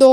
2